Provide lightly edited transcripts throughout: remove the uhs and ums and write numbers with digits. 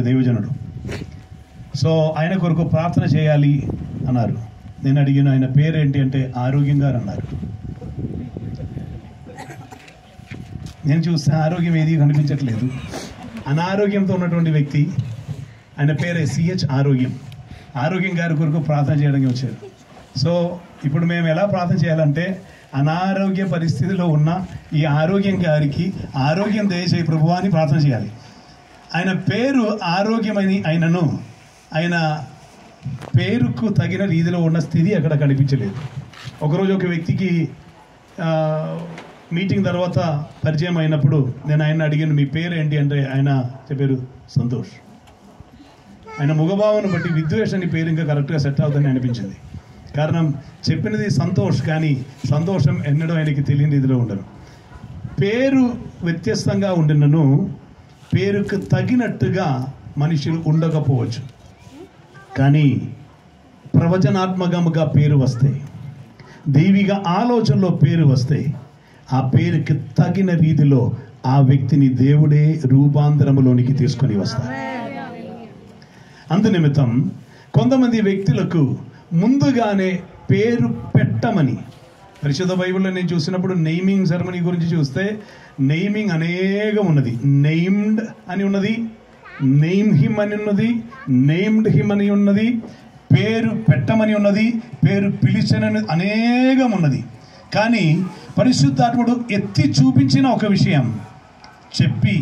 దైవజనుడు. సో ఆయన కొరకు ప్రార్థన చేయాలి అన్నారు. నేను అడిగిన ఆయన పేరేంటి అంటే ఆరోగ్యం గారు అన్నారు. నేను చూస్తే ఆరోగ్యం ఏది కనిపించట్లేదు. అనారోగ్యంతో ఉన్నటువంటి వ్యక్తి, ఆయన పేరే సిహెచ్ ఆరోగ్యం గారి కొరకు ప్రార్థన చేయడానికి వచ్చారు. సో ఇప్పుడు మేము ఎలా ప్రార్థన చేయాలంటే, అనారోగ్య పరిస్థితిలో ఉన్న ఈ ఆరోగ్యం గారికి ఆరోగ్యం దయచేయి ప్రభువా అని ప్రార్థన చేయాలి. ఆయన పేరు ఆరోగ్యమని అయినను ఆయన పేరుకు తగిన రీతిలో ఉన్న స్థితి అక్కడ కనిపించలేదు. ఒకరోజు ఒక వ్యక్తికి మీటింగ్ తర్వాత పరిచయం అయినప్పుడు నేను ఆయన అడిగాను, మీ పేరు ఏంటి అంటే ఆయన చెప్పారు సంతోష్. ఆయన ముఖభావను బట్టి విద్వేషాన్ని పేరు ఇంకా కరెక్ట్గా సెట్ అవుతుందని అనిపించింది. కారణం చెప్పినది సంతోష్, కానీ సంతోషం ఎన్నడూ ఆయనకి తెలియని రీతిలో ఉండరు. పేరు వ్యత్యస్తంగా ఉండినను పేరుకు తగినట్టుగా మనుషులు ఉండకపోవచ్చు, కానీ ప్రవచనాత్మకముగా పేరు వస్తే, దైవిక ఆలోచనలో పేరు వస్తే, ఆ పేరుకి తగిన రీతిలో ఆ వ్యక్తిని దేవుడే రూపాంతరములోనికి తీసుకొని వస్తారు. అందునిమిత్తం కొంతమంది వ్యక్తులకు ముందుగానే పేరు పెట్టమని పరిశుద్ధ బైబిల్లో నేను చూసినప్పుడు నెయిమింగ్ సెరమనీ గురించి చూస్తే నెయిమింగ్ అనేకం ఉన్నది. నెయిమ్డ్ అని ఉన్నది, నెయిమ్ హిమ్ అని ఉన్నది, నేమ్డ్ హిమ్ అని ఉన్నది, పేరు పెట్టమని ఉన్నది, పేరు పిలిచనని అనేకం ఉన్నది. కానీ పరిశుద్ధాత్ముడు ఎత్తి చూపించిన ఒక విషయం చెప్పి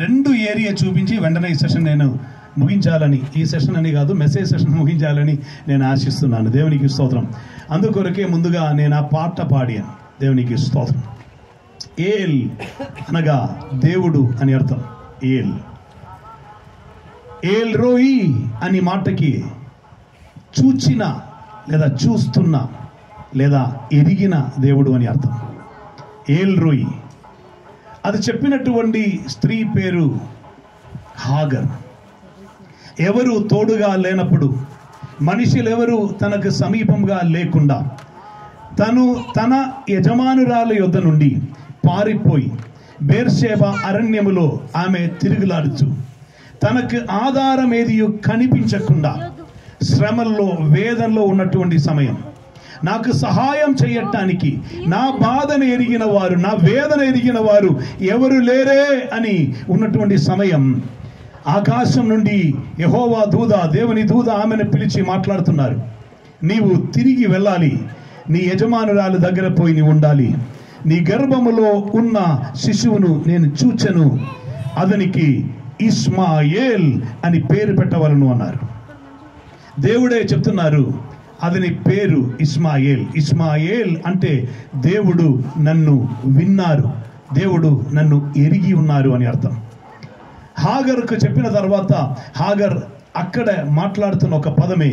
2 ఏరియా చూపించి వెంటనే ఈ సెషన్ నేను ముగించాలని, ఈ సెషన్ అని కాదు మెసేజ్ సెషన్ ముగించాలని నేను ఆశిస్తున్నాను. దేవునికి స్తోత్రం. అందుకొరకే ముందుగా నేను ఆ పాట పాడాను. దేవునికి స్తోత్రం. ఏల్ అనగా దేవుడు అని అర్థం. ఏల్ రోయి అని మాటకి చూచిన లేదా చూస్తున్న లేదా ఎరిగిన దేవుడు అని అర్థం. ఏల్ రోయి. అది చెప్పినటువంటి స్త్రీ పేరు హాగర్. ఎవరు తోడుగా లేనప్పుడు, మనుషులు ఎవరు తనకు సమీపంగా లేకుండా తను తన యజమానురాల యొద్ద నుండి పారిపోయి బేర్షేబా అరణ్యములో ఆమె తిరుగులాడుచు తనకు ఆధారం ఏది కనిపించకుండా శ్రమల్లో వేదనలో ఉన్నటువంటి సమయం, నాకు సహాయం చేయటానికి నా బాధను ఎరిగిన వారు, నా వేదన ఎరిగిన వారు ఎవరు లేరే అని ఉన్నటువంటి సమయం, ఆకాశం నుండి యెహోవా దూత, దేవుని దూత ఆమెను పిలిచి మాట్లాడుతున్నారు. నీవు తిరిగి వెళ్ళాలి, నీ యజమానురాలు దగ్గర పోయి నీవు ఉండాలి, నీ గర్భములో ఉన్న శిశువును నేను చూచెను, అతనికి ఇస్మాయేల్ అని పేరు పెట్టవలను అన్నారు. దేవుడే చెప్తున్నారు, అతని పేరు ఇస్మాయేల్. ఇస్మాయేల్ అంటే దేవుడు నన్ను విన్నారు, దేవుడు నన్ను ఎరిగి ఉన్నారు అని అర్థం. హాగర్కు చెప్పిన తర్వాత హాగర్ అక్కడ మాట్లాడుతున్న ఒక పదమే,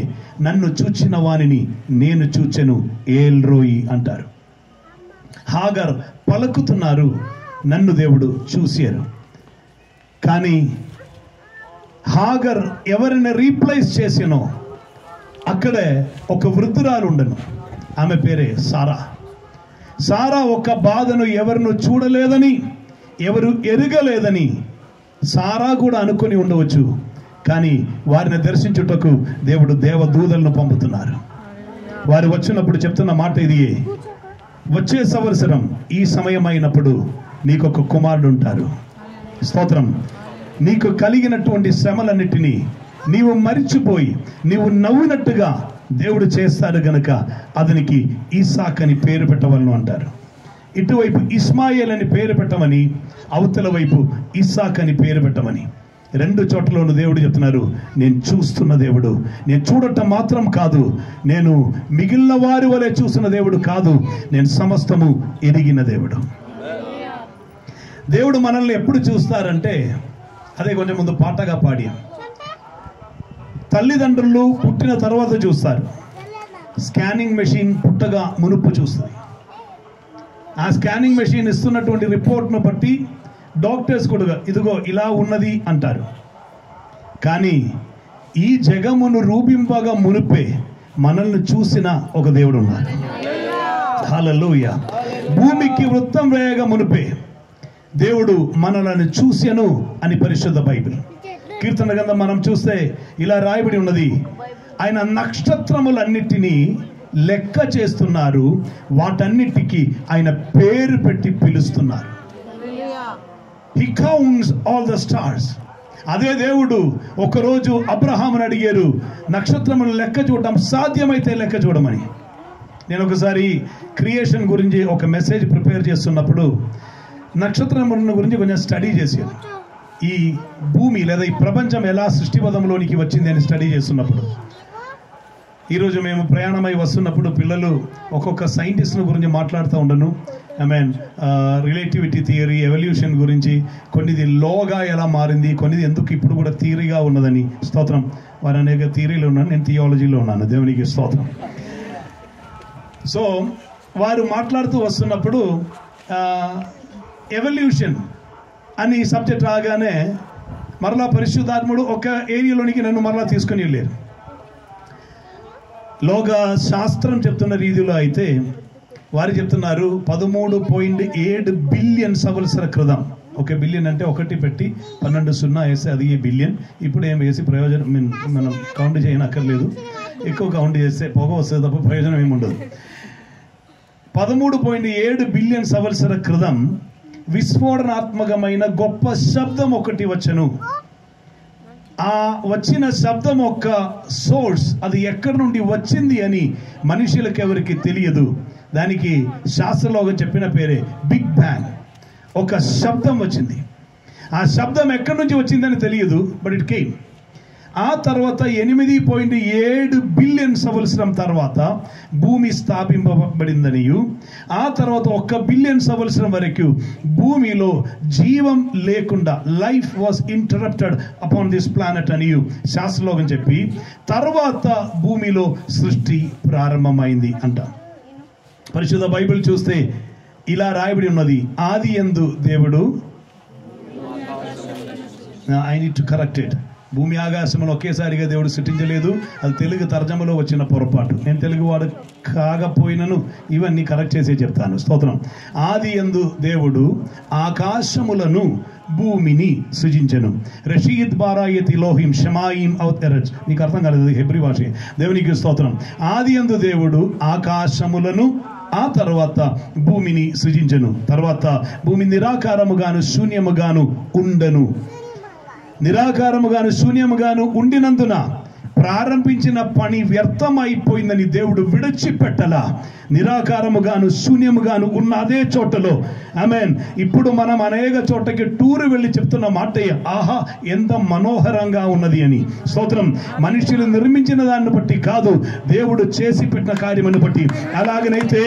నన్ను చూచిన వానిని నేను చూచెను, ఏల్ రోయి అంటారు. హాగర్ పలుకుతున్నారు, నన్ను దేవుడు చూశారు. కానీ హాగర్ ఎవరిని రీప్లేస్ చేసినో అక్కడే ఒక వృద్ధురాలు ఉండను. ఆమె పేరే సారా ఒక బాధను ఎవరిను చూడలేదని, ఎవరు ఎరగలేదని సారా కూడా అనుకొని ఉండవచ్చు. కానీ వారిని దర్శించుటకు దేవుడు దేవదూతలను పంపుతున్నారు. వారు వచ్చినప్పుడు చెప్తున్న మాట ఇది, వచ్చే సంవత్సరం ఈ సమయం అయినప్పుడు నీకు ఒక కుమారుడు ఉంటారు. స్తోత్రం. నీకు కలిగినటువంటి శ్రమలన్నిటినీ నీవు మరిచిపోయి నీవు నవ్వినట్టుగా దేవుడు చేస్తాడు గనుక అతనికి ఇస్సాక్ అని పేరు పెట్టవలను అంటారు. ఇటువైపు ఇస్మాయేల్ అని పేరు పెట్టమని, అవతల వైపు ఇస్సాక్ అని పేరు పెట్టమని, 2 చోట్లలోనూ దేవుడు చెప్తున్నారు, నేను చూస్తున్న దేవుడు. నేను చూడటం మాత్రం కాదు, నేను మిగిలిన వారి వలె చూస్తున్న దేవుడు కాదు, నేను సమస్తము ఎరిగిన దేవుడు. దేవుడు మనల్ని ఎప్పుడు చూస్తారంటే, అదే కొంచెం ముందు పాటగా పాడాం, తల్లిదండ్రులు పుట్టిన తర్వాత చూస్తారు. స్కానింగ్ మెషిన్ పుట్టగా మునుపు చూస్తుంది. ఆ స్కానింగ్ మెషిన్ ఇస్తున్నటువంటి రిపోర్ట్ను బట్టి డాక్టర్స్ కూడా ఇదిగో ఇలా ఉన్నది అంటారు. కానీ ఈ జగమును రూపింపగా మునిపే మనల్ని చూసిన ఒక దేవుడు ఉన్నారు. హల్లెలూయా. భూమికి వృత్తం వేయగా మునిపే దేవుడు మనలను చూసెను అని పరిశుద్ధ బైబిల్. కీర్తన గ్రంథం మనం చూస్తే ఇలా రాయబడి ఉన్నది, ఆయన నక్షత్రములన్నిటినీ లెక్క చేస్తున్నారు, వాటన్నిటికీ ఆయన పేరు పెట్టి పిలుస్తున్నారు. He counts all the stars. అదే దేవుడు ఒకరోజు అబ్రహాముని అడిగారు, నక్షత్రములు లెక్క చూడటం సాధ్యమైతే లెక్క చూడమని. నేను ఒకసారి క్రియేషన్ గురించి ఒక మెసేజ్ ప్రిపేర్ చేస్తున్నప్పుడు నక్షత్రముల గురించి కొంచెం స్టడీ చేశాను. ఈ భూమి లేదా ఈ ప్రపంచం ఎలా సృష్టిపథంలోనికి వచ్చింది అని స్టడీ చేస్తున్నప్పుడు, ఈరోజు మేము ప్రయాణమై వస్తున్నప్పుడు పిల్లలు ఒక్కొక్క సైంటిస్ట్ల గురించి మాట్లాడుతూ ఉండను. రిలేటివిటీ థియరీ, ఎవల్యూషన్ గురించి, కొన్నిది లోగా ఎలా మారింది, కొన్నిది ఎందుకు ఇప్పుడు కూడా థియరీగా ఉన్నదని. స్తోత్రం. వారు అనేక థియరీలో ఉన్నాను, నేను థియాలజీలో ఉన్నాను. దేవునికి స్తోత్రం. సో వారు మాట్లాడుతూ వస్తున్నప్పుడు ఎవల్యూషన్ అని సబ్జెక్ట్ రాగానే మరలా పరిశుద్ధాత్ముడు ఒక ఏరియాలోనికి నన్ను మరలా తీసుకుని వెళ్ళారు. లోగా శాస్త్రం చెప్తున్న రీతిలో అయితే వారు చెప్తున్నారు 13.7 బిలియన్ సంవత్సర క్రితం. 1 బిలియన్ అంటే 1 పెట్టి 12 సున్నా వేస్తే అది బిలియన్. ఇప్పుడు ఏం వేసి ప్రయోజనం, మనం కౌంట్ చేయనక్కర్లేదు. ఎక్కువ కౌంట్ చేస్తే పొగ వస్తుంది తప్ప ప్రయోజనం ఏమి ఉండదు. 13.7 బిలియన్ సంవత్సర క్రితం విస్ఫోటనాత్మకమైన గొప్ప శబ్దం ఒకటి వచ్చను. ఆ వచ్చిన శబ్దం యొక్క సోర్స్, అది ఎక్కడి నుండి వచ్చింది అని మనుషులకు ఎవరికి తెలియదు. దానికి శాస్త్రలోగా చెప్పిన పేరే బిగ్ బ్యాంగ్. ఒక శబ్దం వచ్చింది. ఆ శబ్దం ఎక్కడి నుంచి వచ్చిందని తెలియదు, బట్ ఇట్ కేమ్. ఆ తర్వాత 8.7 బిలియన్ సంవత్సరం తర్వాత భూమి స్థాపింపబడిందనియు, ఆ తర్వాత 1 బిలియన్ సంవత్సరం వరకు భూమిలో జీవం లేకుండా, life was interrupted upon this planet అనియు శాస్త్రలోకం చెప్పి, తర్వాత భూమిలో సృష్టి ప్రారంభమైంది అంట. పరిశుద్ధ బైబిల్ చూస్తే ఇలా రాయబడి ఉన్నది, ఆది యందు దేవుడు, I need to correct it, భూమి ఆకాశములు ఒకేసారిగా దేవుడు సృష్టించలేదు. అది తెలుగు తర్జమలో వచ్చిన పొరపాటు. నేను తెలుగు వాడు కాకపోయినను ఇవన్నీ కరెక్ట్ చేసే చెప్తాను. స్తోత్రం. ఆది యందు దేవుడు ఆకాశములను భూమిని సృజించెను. రషీద్ బారాయతి లోహిం షమాయిం ఔతెరజ్. నీకు అర్థం కాలేదు, హెబ్రీ భాష. దేవునికి స్తోత్రం. ఆది యందు దేవుడు ఆకాశములను, ఆ తర్వాత భూమిని సృజించెను. తర్వాత భూమి నిరాకారముగాను శూన్యముగాను ఉండను. నిరాకారముగాను శూన్యముగాను ఉండినందున ప్రారంభించిన పని వ్యర్థమైపోయిందని దేవుడు విడిచిపెట్టలా. నిరాకారముగాను శూన్యముగాను ఉన్న అదే చోటలో, ఆమేన్, ఇప్పుడు మనం అనేక చోటకి టూర్ వెళ్ళి చెప్తున్న మాట, ఆహా ఎంత మనోహరంగా ఉన్నది అని. స్తోత్రం. మనుషులు నిర్మించిన దాన్ని బట్టి కాదు, దేవుడు చేసి పెట్టిన కార్యమును బట్టి. అలాగనైతే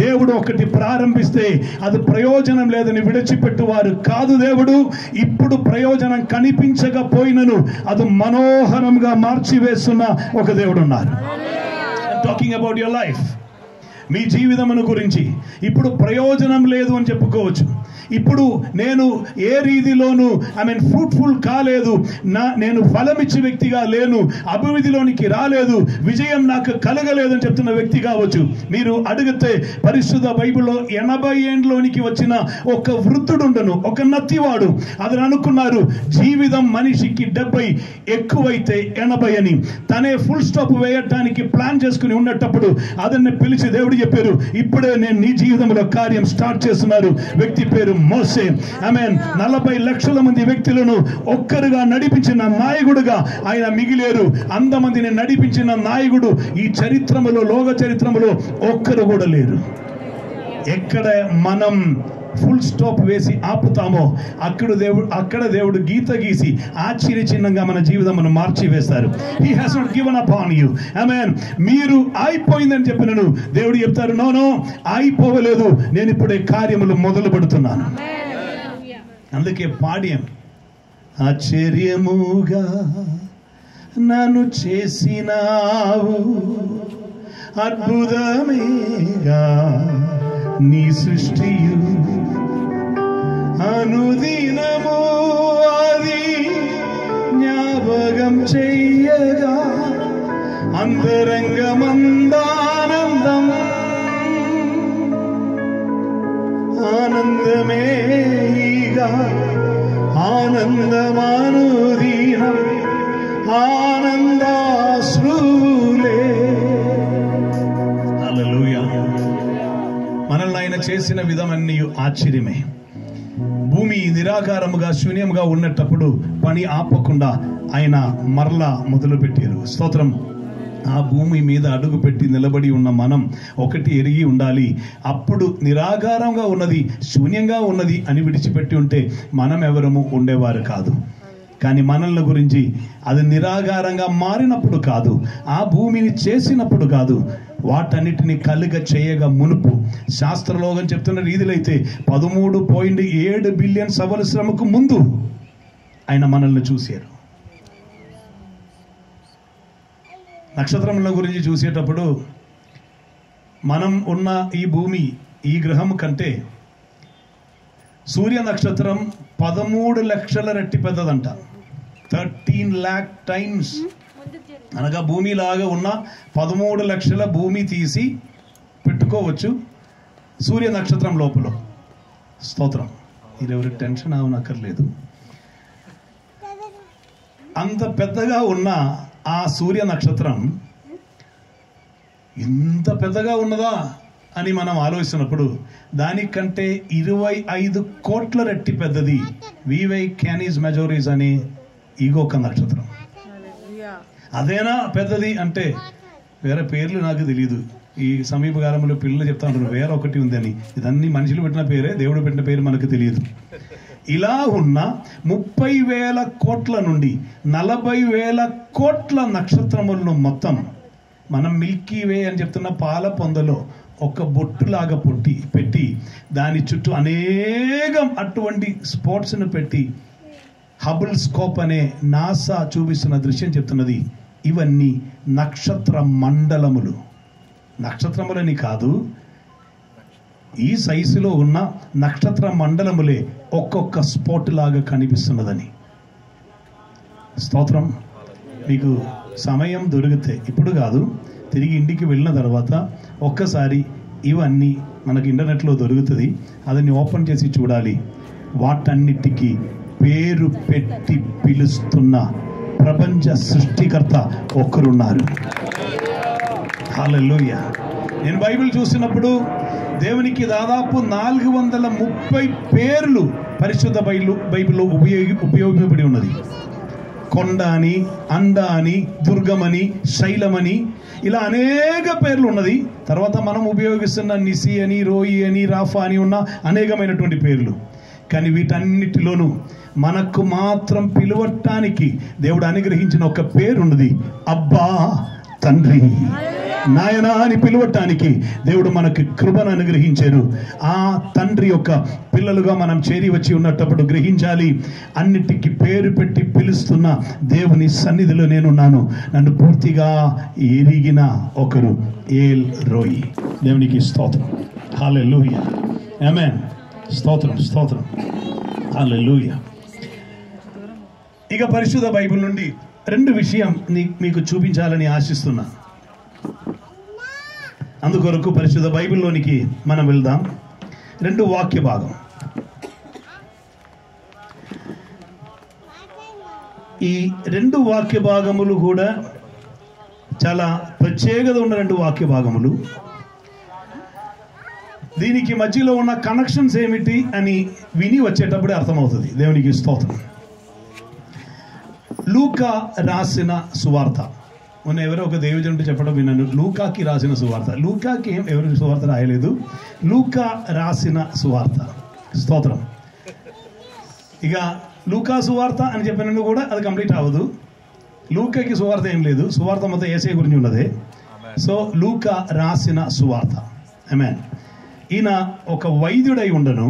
దేవుడు ఒకటి ప్రారంభిస్తే అది ప్రయోజనం లేదని విడిచిపెట్టువారు కాదు దేవుడు. ఇప్పుడు ప్రయోజనం కనిపించకపోయినను అది మనోహరంగా మార్చివేస్తున్న ఒక దేవుడు ఉన్నారు. టాకింగ్ అబౌట్ యువర్ లైఫ్, మీ జీవితమును గురించి. ఇప్పుడు ప్రయోజనం లేదు అని చెప్పుకోవచ్చు. ఇప్పుడు నేను ఏ రీతిలోనూ ఫ్రూట్ఫుల్ కాలేదు, నేను ఫలమిచ్చే వ్యక్తిగా లేను, అభివృద్ధిలోనికి రాలేదు, విజయం నాకు కలగలేదు అని చెప్తున్న వ్యక్తి కావచ్చు. మీరు అడిగితే పరిశుద్ధ బైబిల్లో 80 ఏండ్లోనికి వచ్చిన ఒక వృద్ధుడుండను, ఒక నత్తివాడు. అతను అనుకున్నారు జీవితం మనిషికి 70 ఎక్కువైతే 80 అని. తనే ఫుల్ స్టాప్ వేయటానికి ప్లాన్ చేసుకుని ఉన్నప్పుడు అతన్ని పిలిచి దేవుడు చెప్పారు, ఇప్పుడే నేను నీ జీవితంలో కార్యం స్టార్ట్ చేస్తున్నారు. వ్యక్తి పేరు మోసే. ఆమేన్. 40 లక్షల మంది వ్యక్తులను ఒక్కరుగా నడిపించిన నాయకుడుగా ఆయన మిగిలేరు. అంతమందిని నడిపించిన నాయకుడు ఈ చరిత్రములో, లోక చరిత్రములో ఒక్కరు కూడా లేరు. ఎక్కడ మనం ఫుల్ స్టాప్ వేసి ఆపుతామో అక్కడ దేవుడు గీత గీసి ఆశ్చర్య చిహ్నంగా మన జీవితం మార్చి వేస్తారు. He has not given up on you. Amen. మీరు అయిపోయిందని చెప్పినను దేవుడు చెప్తారు, నో అయిపోవలేదు, నేను ఇప్పుడే కార్యములు మొదలు పెడుతున్నాను. అందుకే పాడ్యం, ఆశ్చర్యముగా నన్ను చేసినావు, అద్భుతమేగా నీ సృష్టియు, అనుదినము అది జ్ఞాపకం చెయ్యగా అంతరంగమందానందం, ఆనందమేగా ఆనందమానుది జరిగిన ఆనందాశ్రులే. హల్లెలూయా. మనల్ని ఆయన చేసిన విధమన్నీ ఆశ్చర్యమే. భూమి నిరాకారముగా శూన్యముగా ఉన్నప్పుడు పని ఆపకుండా ఆయన మరలా మొదలు పెట్టారు. స్తోత్రం. ఆ భూమి మీద అడుగు పెట్టి నిలబడి ఉన్న మనం ఒకటి ఎరిగి ఉండాలి. అప్పుడు నిరాకారంగా ఉన్నది, శూన్యంగా ఉన్నది అని విడిచిపెట్టి ఉంటే మనం ఎవరము ఉండేవారు కాదు. కానీ మనల్ని గురించి అది నిరాకారంగా మారినప్పుడు కాదు, ఆ భూమిని చేసినప్పుడు కాదు, వాటన్నిటిని కలుగ చేయగా మునుపు శాస్త్రలోకం చెప్తున్న రీతిలైతే 13.7 బిలియన్ సంవత్సరముకు ముందు ఆయన మనల్ని చూశారు. నక్షత్రముల గురించి చూసేటప్పుడు మనం ఉన్న ఈ భూమి, ఈ గ్రహం కంటే సూర్య నక్షత్రం 13 లక్షల రెట్టి పెద్దదంట. 13 lakh times. అనగా భూమిలాగా ఉన్న 13 లక్షల భూమి తీసి పెట్టుకోవచ్చు సూర్య నక్షత్రం లోపల. స్తోత్రం. ఇదెవరికి టెన్షన్ అవనక్కర్లేదు. అంత పెద్దగా ఉన్న ఆ సూర్య నక్షత్రం ఇంత పెద్దగా ఉన్నదా అని మనం ఆలోచిస్తున్నప్పుడు దానికంటే 25 కోట్ల రెట్టి పెద్దది వివై క్యానిస్ మెజోరీస్ అనే ఇంకొక నక్షత్రం. అదేనా పెద్దది అంటే వేరే పేర్లు నాకు తెలియదు. ఈ సమీప కాలంలో పిల్లలు చెప్తా ఉంటారు వేరే ఒకటి ఉందని. ఇదన్నీ మనుషులు పెట్టిన పేరే, దేవుడు పెట్టిన పేరు మనకు తెలియదు. ఇలా ఉన్న 30,000 కోట్ల నుండి 40,000 కోట్ల నక్షత్రములను మొత్తం మనం మిల్కీ వే అని చెప్తున్న పాల పొందలో ఒక బొట్టులాగా పెట్టి దాని చుట్టూ అనేకం అటువంటి స్పోర్ట్స్ను పెట్టి హబుల్ స్కోప్ అనే నాసా చూపిస్తున్న దృశ్యం చెప్తున్నది. ఇవన్నీ నక్షత్ర మండలములు. నక్షత్రములని కాదు, ఈ సైజులో ఉన్న నక్షత్ర మండలములే ఒక్కొక్క స్పాట్ లాగా కనిపిస్తున్నదని. స్తోత్రం. మీకు సమయం దొరికితే, ఇప్పుడు కాదు, తిరిగి ఇంటికి వెళ్ళిన తర్వాత ఒక్కసారి ఇవన్నీ మనకి ఇంటర్నెట్లో దొరుకుతుంది, అదని ఓపెన్ చేసి చూడాలి. వాటన్నిటికీ పేరు పెట్టి పిలుస్తున్న ప్రపంచ సృష్టికర్త ఒక్కరున్నారు. హల్లెలూయా. నేను బైబిల్ చూసినప్పుడు దేవునికి దాదాపు 430 పేర్లు పరిశుద్ధ బైబిల్లో ఉపయోగించబడి ఉన్నది. కొండ అని, అండ అని, దుర్గమని, శైలమని, ఇలా అనేక పేర్లు ఉన్నది. తర్వాత మనం ఉపయోగిస్తున్న నిసి అని, రోయి అని, రాఫా అని ఉన్న అనేకమైనటువంటి పేర్లు. కానీ వీటన్నిటిలోనూ మనకు మాత్రం పిలువటానికి దేవుడు అనుగ్రహించిన ఒక పేరున్నది, అబ్బా తండ్రి. నాయన అని పిలువటానికి దేవుడు మనకి కృపను అనుగ్రహించారు. ఆ తండ్రి యొక్క పిల్లలుగా మనం చేరి వచ్చి ఉన్నప్పుడు గ్రహించాలి, అన్నిటికీ పేరు పెట్టి పిలుస్తున్న దేవుని సన్నిధిలో నేనున్నాను. నన్ను పూర్తిగా ఎరిగిన ఒకరు ఏల్ రోయి. దేవునికి స్తోత్రం. హల్లెలూయా. ఆమేన్. స్తోత్రం, స్తోత్రం. హల్లెలూయా. ఇక పరిశుద్ధ బైబిల్ నుండి 2 విషయం మీకు చూపించాలని ఆశిస్తున్నా. అందుకొరకు పరిశుద్ధ బైబిల్లోనికి మనం వెళ్దాం. 2 వాక్య భాగం. ఈ 2 వాక్య భాగములు కూడా చాలా ప్రత్యేకత ఉన్న 2 వాక్య భాగములు. దీనికి మధ్యలో ఉన్న కనెక్షన్స్ ఏమిటి అని విని వచ్చేటప్పుడే అర్థమవుతుంది. దేవునికి స్తోత్రం. లూకా రాసిన సువార్త. మొన్న ఎవరో ఒక దేవజనుడు చెప్పడం విన్నాను, లూకాకి రాసిన సువార్త. లూకాకి ఎవరు సువార్త రాయలేదు, లూకా రాసిన సువార్త. స్తోత్రం. ఇక లూకా సువార్త అని చెప్పినట్టు కూడా అది కంప్లీట్ అవ్వదు. లూకాకి సువార్త ఏం లేదు, సువార్త మొత్తం యేసయ్య గురించి ఉన్నదే. సో లూకా రాసిన సువార్త. ఆమేన్. ఈయన ఒక వైద్యుడై ఉండను.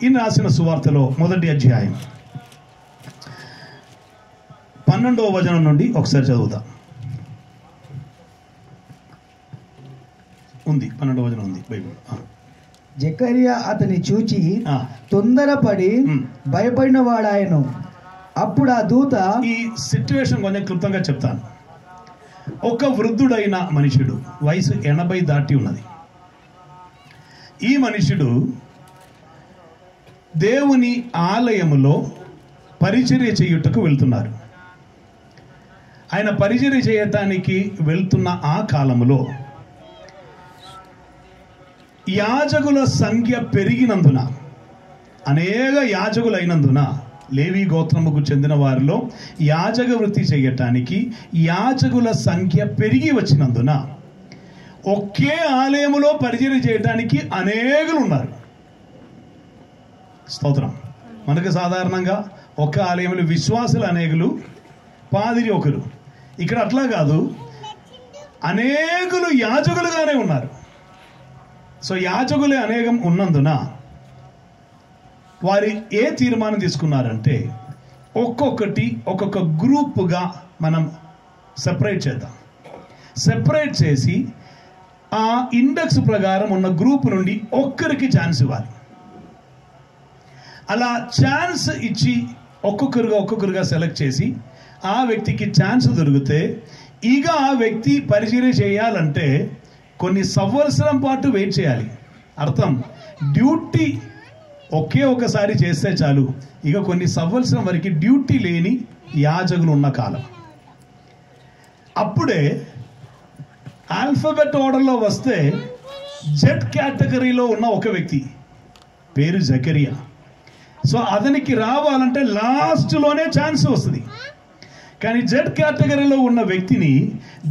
ఈయన రాసిన సువార్తలో 1వ అధ్యాయం 12వ వచనం నుండి ఒకసారి చదువుతా. ఉంది 12వ వచనం ఉంది బైబిల్. జకర్యా అతని చూచి తొందరపడి భయపడిన వాడాయను. అప్పుడు ఆ దూత, ఈ సిచ్యువేషన్ కొంచెం క్లుప్తంగా చెప్తాను. ఒక వృద్ధుడైన మనుషుడు, వయసు 80 దాటి ఉన్నది. ఈ మనుషుడు దేవుని ఆలయములో పరిచర్య చేయుటకు వెళ్తున్నారు. ఆయన పరిచర్య చేయటానికి వెళ్తున్న ఆ కాలంలో యాజకుల సంఖ్య పెరిగినందున, అనేక యాజకులైనందున, లేవి గోత్రముకు చెందిన వారిలో యాజక వృత్తి చేయటానికి యాజకుల సంఖ్య పెరిగి వచ్చినందున ఒకే ఆలయములో పరిచర్య చేయటానికి అనేకులు ఉన్నారు. స్తోత్రం. మనకు సాధారణంగా ఒక ఆలయంలో విశ్వాసులు అనేకులు, పాదిరి ఒకరు. ఇక్కడ అట్లా కాదు, అనేకులు యాజకులుగానే ఉన్నారు. సో యాజకులే అనేకం ఉన్నందున వారి ఏ తీర్మానం తీసుకున్నారంటే ఒక్కొక్క గ్రూపుగా మనం సెపరేట్ చేద్దాం. సెపరేట్ చేసి ఆ ఇండెక్స్ ప్రకారం ఉన్న గ్రూప్ నుండి ఒక్కరికి ఛాన్స్ ఇవ్వాలి. అలా ఛాన్స్ ఇచ్చి ఒక్కొక్కరుగా సెలెక్ట్ చేసి ఆ వ్యక్తికి ఛాన్స్ దొరికితే ఇక ఆ వ్యక్తి పరిచర్య చేయాలంటే కొన్ని సంవత్సరం పాటు వెయిట్ చేయాలి. అర్థం, డ్యూటీ ఒకసారి చేస్తే చాలు, ఇక కొన్ని సంవత్సరం వరకు డ్యూటీ లేని యాజకులు ఉన్న కాలం. అప్పుడే ఆల్ఫాబెట్ ఆర్డర్లో వస్తే జెడ్ కేటగిరీలో ఉన్న ఒక వ్యక్తి పేరు జకరియా. సో అతనికి రావాలంటే లాస్ట్లోనే ఛాన్స్ వస్తుంది. కానీ జెడ్ కేటగిరీలో ఉన్న వ్యక్తిని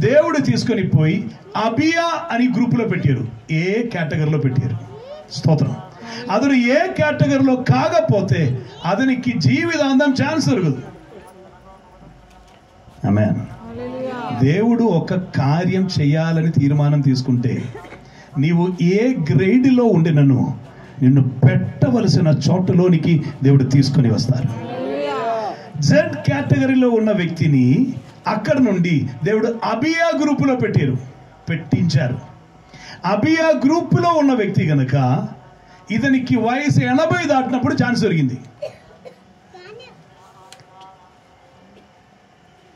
దేవుడు తీసుకొని పోయి అబియా అని గ్రూపులో పెట్టారు, ఏ కేటగిరీలో పెట్టారు. స్తోత్రం. అతను ఏ కేటగిరీలో కాకపోతే అతనికి జీవితాంతం ఛాన్స్ దొరకదు. ఆమేన్. దేవుడు ఒక కార్యం చేయాలని తీర్మానం తీసుకుంటే నీవు ఏ గ్రేడ్లో ఉండినను నిన్ను పెట్టవలసిన చోటులోనికి దేవుడు తీసుకొని వస్తారు. జెడ్ కేటగిరీలో ఉన్న వ్యక్తిని అక్కడ నుండి దేవుడు అబియా గ్రూపులో పెట్టించారు. అబియా గ్రూపులో ఉన్న వ్యక్తి గనక ఇతనికి వయసు 80 దాటినప్పుడు ఛాన్స్ దొరికింది.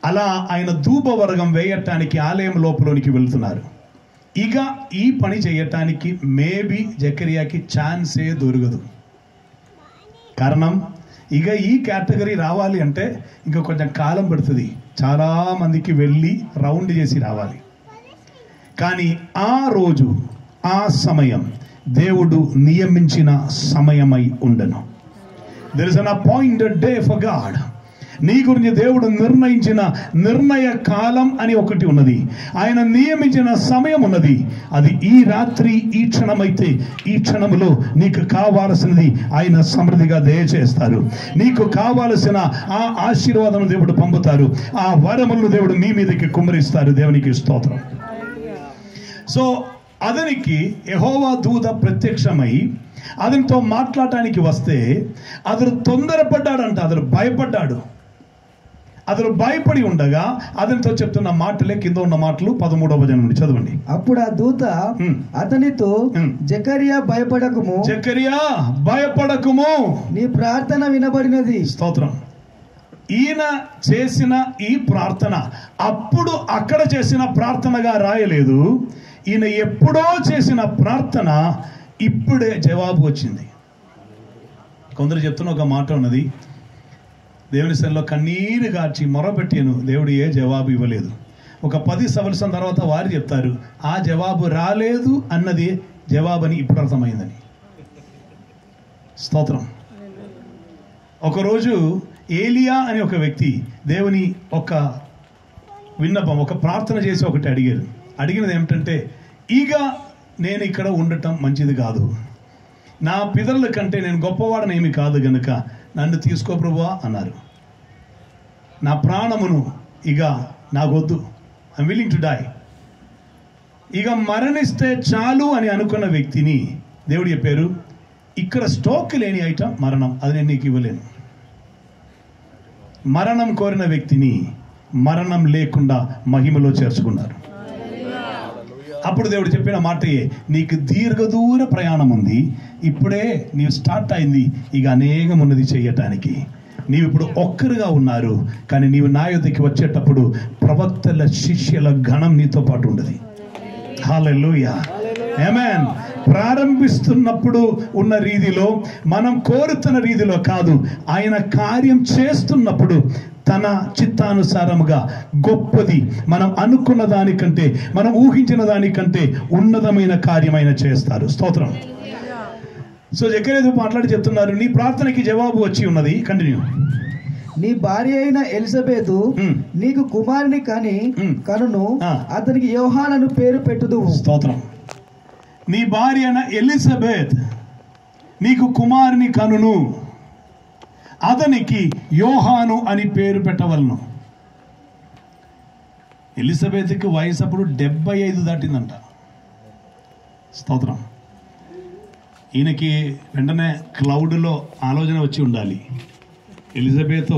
అలా ఆయన ధూపవర్గం వేయటానికి ఆలయం లోపలికి వెళ్తున్నారు. ఇక ఈ పని చేయటానికి మేబీ జకరియాకి ఛాన్సే దొరకదు. కారణం, ఇక ఈ కేటగిరీ రావాలి అంటే ఇంకా కొంచెం కాలం పడుతుంది, చాలా మందికి వెళ్ళి రౌండ్ చేసి రావాలి. కానీ ఆ రోజు, ఆ సమయం దేవుడు నియమించిన సమయమై ఉండను. There is an appointed day for God. నీ గురించి దేవుడు నిర్ణయించిన నిర్ణయ కాలం అని ఒకటి ఉన్నది. ఆయన నియమించిన సమయం ఉన్నది. అది ఈ రాత్రి, ఈ క్షణమైతే ఈ క్షణములో నీకు కావాల్సినది ఆయన సమృద్ధిగా దయచేస్తారు. నీకు కావాల్సిన ఆ ఆశీర్వాదం దేవుడు పంపుతారు. ఆ వరములను దేవుడు నీ మీదకి కుమ్మరిస్తారు. దేవునికి స్తోత్రం. సో అతనికి యెహోవా దూత ప్రత్యక్షమై అతనితో మాట్లాడటానికి వస్తే అతను తొందరపడ్డాడంట, అతను భయపడ్డాడు. అతను భయపడి ఉండగా అతనితో చెప్తున్న మాటలే కింద ఉన్న మాటలు 13వ వచనం నుండి చదవండి. అప్పుడు ఆ దూత అతనితో, జకరియా భయపడకుము, జకరియా భయపడకుము, నీ ప్రార్థన వినబడినది. స్తోత్రం. ఈయన చేసిన ఈ ప్రార్థన అప్పుడు అక్కడ చేసిన ప్రార్థనగా రాయలేదు. ఈయన ఎప్పుడో చేసిన ప్రార్థన ఇప్పుడే జవాబు వచ్చింది. కొందరు చెప్తున్న ఒక మాట ఉన్నది, దేవుని సన్నిధిలో కన్నీరు గార్చి మొరపెట్టాను, దేవుడు ఏ జవాబు ఇవ్వలేదు. ఒక 10 సంవత్సరం తర్వాత వారు చెప్తారు, ఆ జవాబు రాలేదు అన్నది జవాబని ఇప్పుడు అర్థమైందని. స్తోత్రం. ఒకరోజు ఏలియా అనే ఒక వ్యక్తి దేవుని ఒక విన్నపం, ఒక ప్రార్థన చేసి ఒకటి అడిగినది ఏమిటంటే, ఇక నేను ఇక్కడ ఉండటం మంచిది కాదు, నా పితరుల కంటే నేను గొప్పవాడనేమి కాదు గనుక నన్ను తీసుకో ప్రభువా అన్నారు. నా ప్రాణమును ఇక నాకొద్దు, ఐఎమ్ విల్లింగ్ టు డై, ఇక మరణిస్తే చాలు అని అనుకున్న వ్యక్తిని దేవుడు చెప్పారు, ఇక్కడ స్టోక్ లేని ఐటమ్ మరణం, అది నేను నీకు ఇవ్వలేను. మరణం కోరిన వ్యక్తిని మరణం లేకుండా మహిమలో చేర్చుకున్నారు. అప్పుడు దేవుడు చెప్పిన మాటయే, నీకు దీర్ఘదూర ప్రయాణం ఉంది, ఇప్పుడే నీవు స్టార్ట్ అయింది, ఇక అనేకం ఉన్నది చేయటానికి. నీవు ఇప్పుడు ఒక్కరుగా ఉన్నారు, కానీ నీవు నా యొద్దకి వచ్చేటప్పుడు ప్రవక్తల శిష్యుల గణం నీతో పాటు ఉండదు. హల్లెలూయా, ఆమేన్. ప్రారంభిస్తున్నప్పుడు ఉన్న రీతిలో, మనం కోరుతున్న రీతిలో కాదు, ఆయన కార్యం చేస్తున్నప్పుడు తన చిత్తానుసారముగా గొప్పది, మనం అనుకున్న దానికంటే, మనం ఊహించిన దానికంటే ఉన్నతమైన కార్యమైన చేస్తారు. స్తోత్రం. సో జకర్యా మాట్లాడి చెప్తున్నారు, నీ ప్రార్థనకి జవాబు వచ్చి ఉన్నది. కంటిన్యూ. నీ భార్య అయిన ఎలిజబెతు నీకు కుమారుని కనును, అతనికి యోహానను పేరు పెట్టుదువు. స్తోత్రం. నీ భార్య అయిన ఎలిజబెత్ నీకు కుమారుని కనును, అతనికి యోహాను అని పేరు పెట్టవలను. ఎలిజబెత్కి వయసు అప్పుడు 75 దాటిందంట. స్తోత్రం. ఈయనకి వెంటనే క్లౌడ్లో ఆలోచన వచ్చి ఉండాలి. ఎలిజబెత్